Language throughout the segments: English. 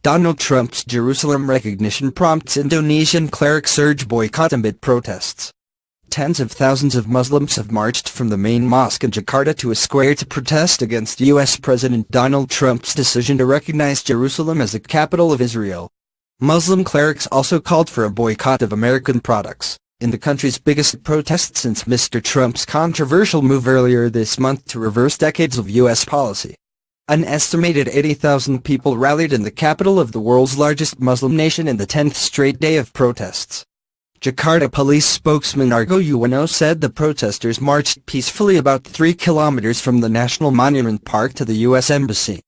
Donald Trump's Jerusalem recognition prompts Indonesian clerics urge boycott amid protests. Tens of thousands of Muslims have marched from the main mosque in Jakarta to a square to protest against U.S. President Donald Trump's decision to recognize Jerusalem as the capital of Israel. Muslim clerics also called for a boycott of American products, in the country's biggest protest since Mr. Trump's controversial move earlier this month to reverse decades of U.S. policy. An estimated 80,000 people rallied in the capital of the world's largest Muslim nation in the 10th straight day of protests. Jakarta police spokesman Argo Yuwono said the protesters marched peacefully about 3 kilometers from the National Monument Park to the U.S. Embassy.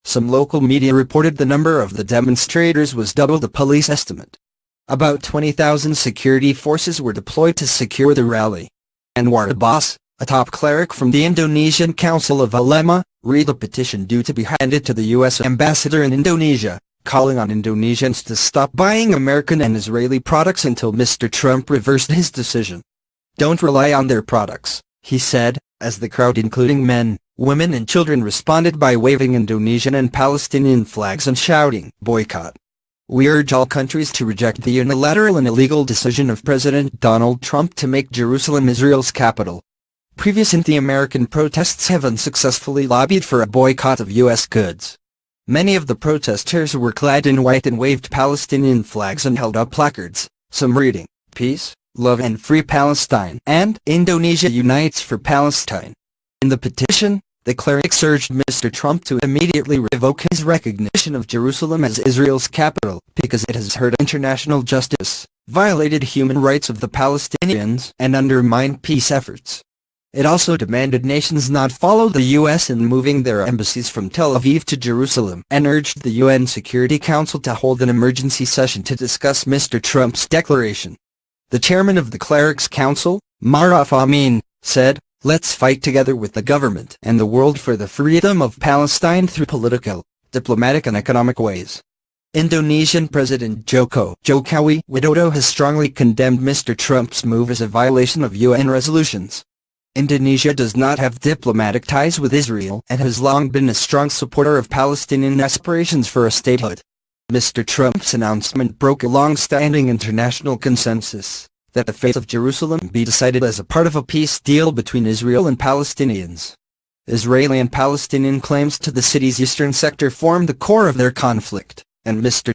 Some local media reported the number of the demonstrators was double the police estimate. About 20,000 security forces were deployed to secure the rally. Anwar Abbas, a top cleric from the Indonesian Council of Ulama, read a petition due to be handed to the U.S. ambassador in Indonesia, calling on Indonesians to stop buying American and Israeli products until Mr. Trump reversed his decision. "Don't rely on their products," he said, as the crowd, including men, women and children, responded by waving Indonesian and Palestinian flags and shouting, "Boycott." "We urge all countries to reject the unilateral and illegal decision of President Donald Trump to make Jerusalem Israel's capital." Previous anti-American protests have unsuccessfully lobbied for a boycott of U.S. goods. Many of the protesters were clad in white and waved Palestinian flags and held up placards, some reading, "Peace, Love and Free Palestine" and "Indonesia Unites for Palestine." In the petition, the clerics urged Mr. Trump to immediately revoke his recognition of Jerusalem as Israel's capital because it has hurt international justice, violated human rights of the Palestinians, and undermined peace efforts. It also demanded nations not follow the U.S. in moving their embassies from Tel Aviv to Jerusalem, and urged the UN Security Council to hold an emergency session to discuss Mr. Trump's declaration. The chairman of the Clerics Council, Maruf Amin, said, "Let's fight together with the government and the world for the freedom of Palestine through political, diplomatic and economic ways." Indonesian President Joko Widodo has strongly condemned Mr. Trump's move as a violation of UN resolutions. Indonesia does not have diplomatic ties with Israel and has long been a strong supporter of Palestinian aspirations for a statehood. Mr. Trump's announcement broke a long-standing international consensus that the fate of Jerusalem be decided as a part of a peace deal between Israel and Palestinians. Israeli and Palestinian claims to the city's eastern sector form the core of their conflict, and Mr.